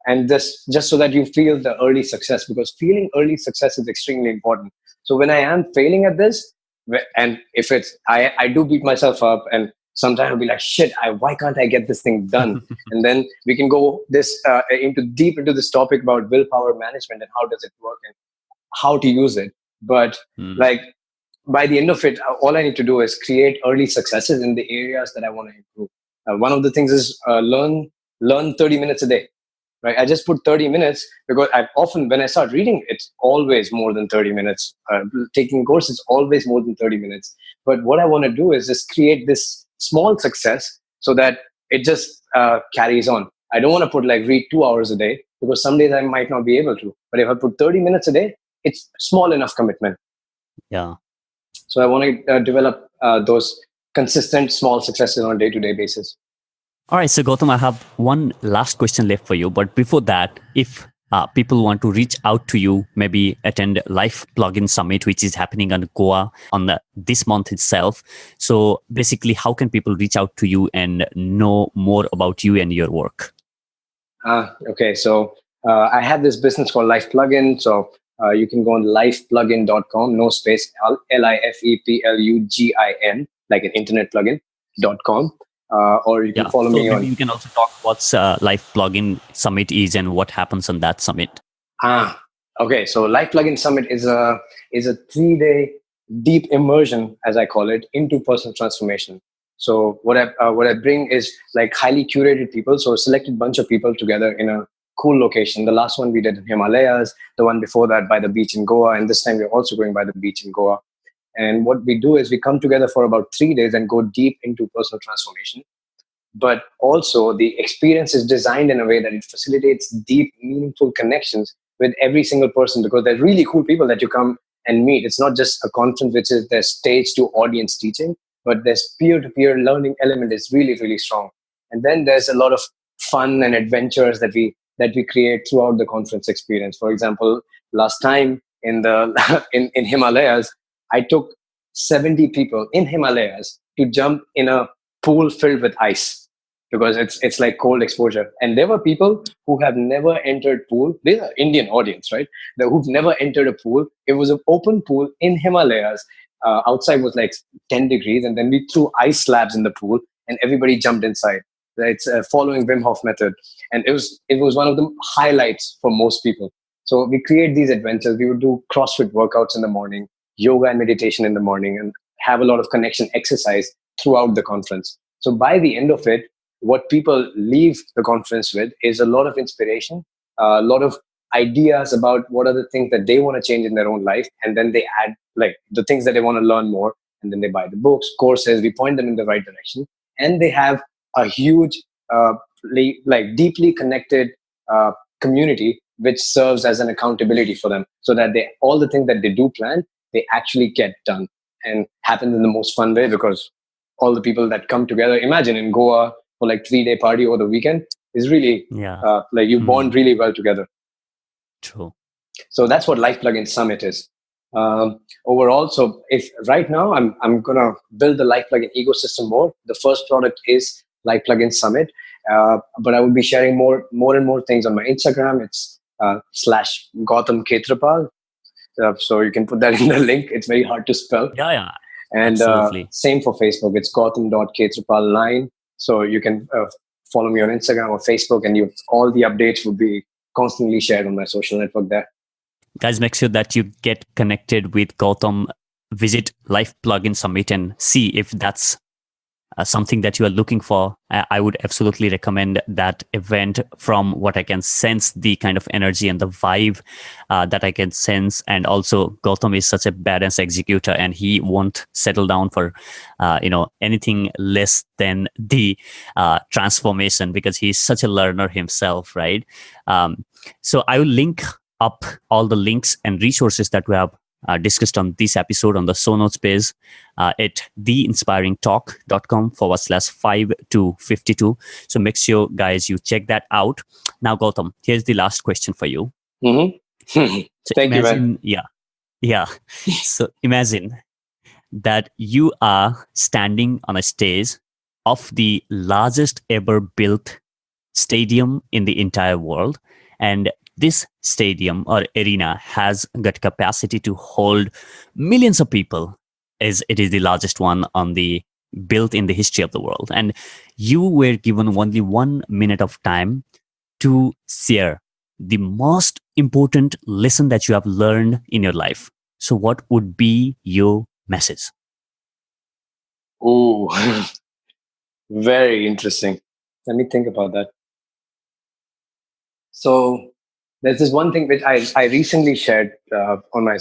and just so that you feel the early success, because feeling early success is extremely important. So when I am failing at this, and if it's, I do beat myself up, and sometimes I'll be like, shit, why can't I get this thing done? And then we can go deep into this topic about willpower management and how does it work and how to use it. But like, by the end of it, all I need to do is create early successes in the areas that I want to improve. One of the things is learn 30 minutes a day. Right? I just put 30 minutes because when I start reading, it's always more than 30 minutes. Taking courses, always more than 30 minutes. But what I want to do is just create this small success so that it just carries on. I don't want to put read 2 hours a day because some days I might not be able to. But if I put 30 minutes a day, it's small enough commitment. Yeah. So I want to develop those consistent small successes on a day-to-day basis. All right. So Gautam, I have one last question left for you. But before that, if people want to reach out to you, maybe attend LifePlugin Summit, which is happening in Goa on this month itself. So basically, how can people reach out to you and know more about you and your work? Okay, so I have this business called LifePlugin. So you can go on lifeplugin.com, no space, LifePlugin, like an internet plugin.com. Or you can follow so me maybe on. you can also talk what's LifePlugin Summit is and what happens on that summit. Okay. So LifePlugin Summit is a 3-day deep immersion, as I call it, into personal transformation. So what I bring is like highly curated people. So a selected bunch of people together in a cool location. The last one we did in Himalayas, the one before that by the beach in Goa, and this time we're also going by the beach in Goa. And what we do is we come together for about 3 days and go deep into personal transformation. But also the experience is designed in a way that it facilitates deep, meaningful connections with every single person, because they're really cool people that you come and meet. It's not just a conference which is there's stage to audience teaching, but there's peer-to-peer learning element is really, really strong. And then there's a lot of fun and adventures that we create throughout the conference experience. For example, last time in the in Himalayas, I took 70 people in Himalayas to jump in a pool filled with ice, because it's like cold exposure. And there were people who have never entered pool. These are Indian audience, right? Who've never entered a pool. It was an open pool in Himalayas. Outside was like 10 degrees, and then we threw ice slabs in the pool, and everybody jumped inside. It's following Wim Hof method, and it was one of the highlights for most people. So we create these adventures. We would do CrossFit workouts in the morning, yoga and meditation in the morning, and have a lot of connection exercise throughout the conference. So by the end of it, what people leave the conference with is a lot of inspiration, a lot of ideas about what are the things that they want to change in their own life. And then they add like the things that they want to learn more. And then they buy the books, courses, we point them in the right direction. And they have a huge, like deeply connected community, which serves as an accountability for them, so that all the things that they do plan, they actually get done and happen in the most fun way, because all the people that come together, imagine in Goa, for like 3-day party over the weekend, is really like you bond really well together. True. So that's what LifePlugin Summit is. Overall, so if right now I'm gonna build the LifePlugin ecosystem more. The first product is LifePlugin Summit, but I will be sharing more and more things on my Instagram. It's slash Gautam Khetrapal. So you can put that in the link. It's very hard to spell. Yeah. And same for Facebook. It's Gautam.Khetrapal9. So you can follow me on Instagram or Facebook, and all the updates will be constantly shared on my social network there. Guys, make sure that you get connected with Gautam. Visit LifePlugin Summit and see if that's something that you are looking for. I would absolutely recommend that event. From what I can sense, the kind of energy and the vibe that I can sense. And also Gautam is such a badass executor, and he won't settle down for anything less than the transformation, because he's such a learner himself, right? So I will link up all the links and resources that we have discussed on this episode on the show notes page at theinspiringtalk.com/5 to 52. So make sure, guys, you check that out. Now, Gautam, here's the last question for you. Mm-hmm. So Thank imagine, you, man. Yeah. So imagine that you are standing on a stage of the largest ever built stadium in the entire world, and this stadium or arena has got capacity to hold millions of people, as it is the largest one built in the history of the world. And you were given only 1 minute of time to share the most important lesson that you have learned in your life. So what would be your message? Ooh, very interesting. Let me think about that. So there's this one thing which I recently shared on my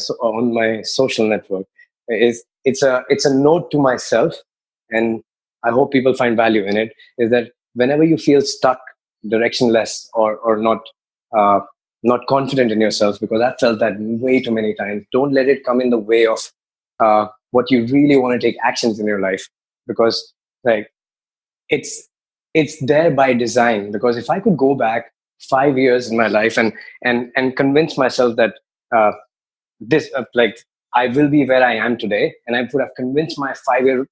social network. It's a note to myself, and I hope people find value in it. Is that whenever you feel stuck, directionless, or not confident in yourself, because I felt that way too many times. Don't let it come in the way of what you really want to take actions in your life, because like it's there by design. Because if I could go back 5 years in my life and convince myself that this like I will be where I am today, and I would have convinced my 5 year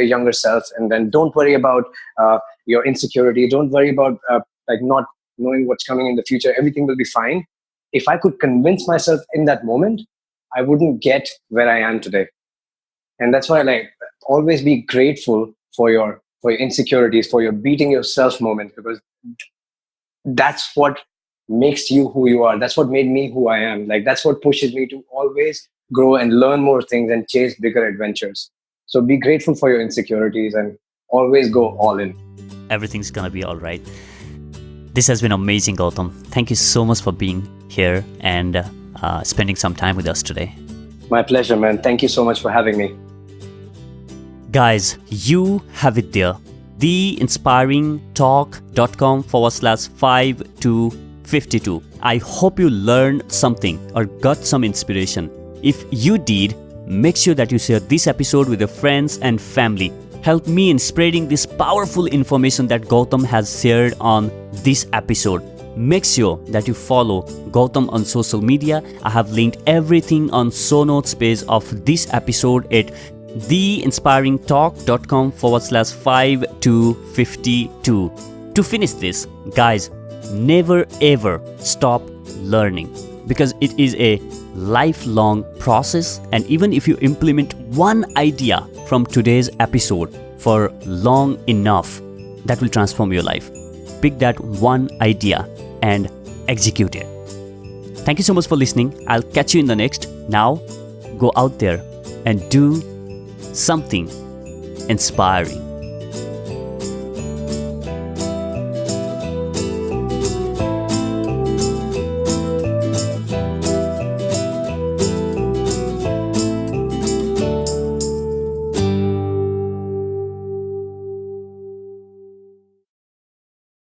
younger self. And then don't worry about your insecurity. Don't worry about like not knowing what's coming in the future. Everything will be fine. If I could convince myself in that moment, I wouldn't get where I am today. And that's why, like, always be grateful for your insecurities, for your beating yourself moment, because that's what makes you who you are. That's what made me who I am. Like, that's what pushes me to always grow and learn more things and chase bigger adventures. So be grateful for your insecurities and always go all in. Everything's gonna be all right. This has been amazing, Gautam. Thank you so much for being here and spending some time with us today. My pleasure, man. Thank you so much for having me. Guys, you have it there. theinspiringtalk.com/5-52. I hope you learned something or got some inspiration. If you did, make sure that you share this episode with your friends and family. Help me in spreading this powerful information that Gautam has shared on this episode. Make sure that you follow Gautam on social media. I have linked everything on show notes page of this episode at theinspiringtalk.com/5-52. To finish this, guys, never ever stop learning, because it is a lifelong process. And even if you implement one idea from today's episode for long enough, that will transform your life. Pick that one idea and execute it. Thank you so much for listening. I'll catch you in the next. Now, go out there and do something inspiring.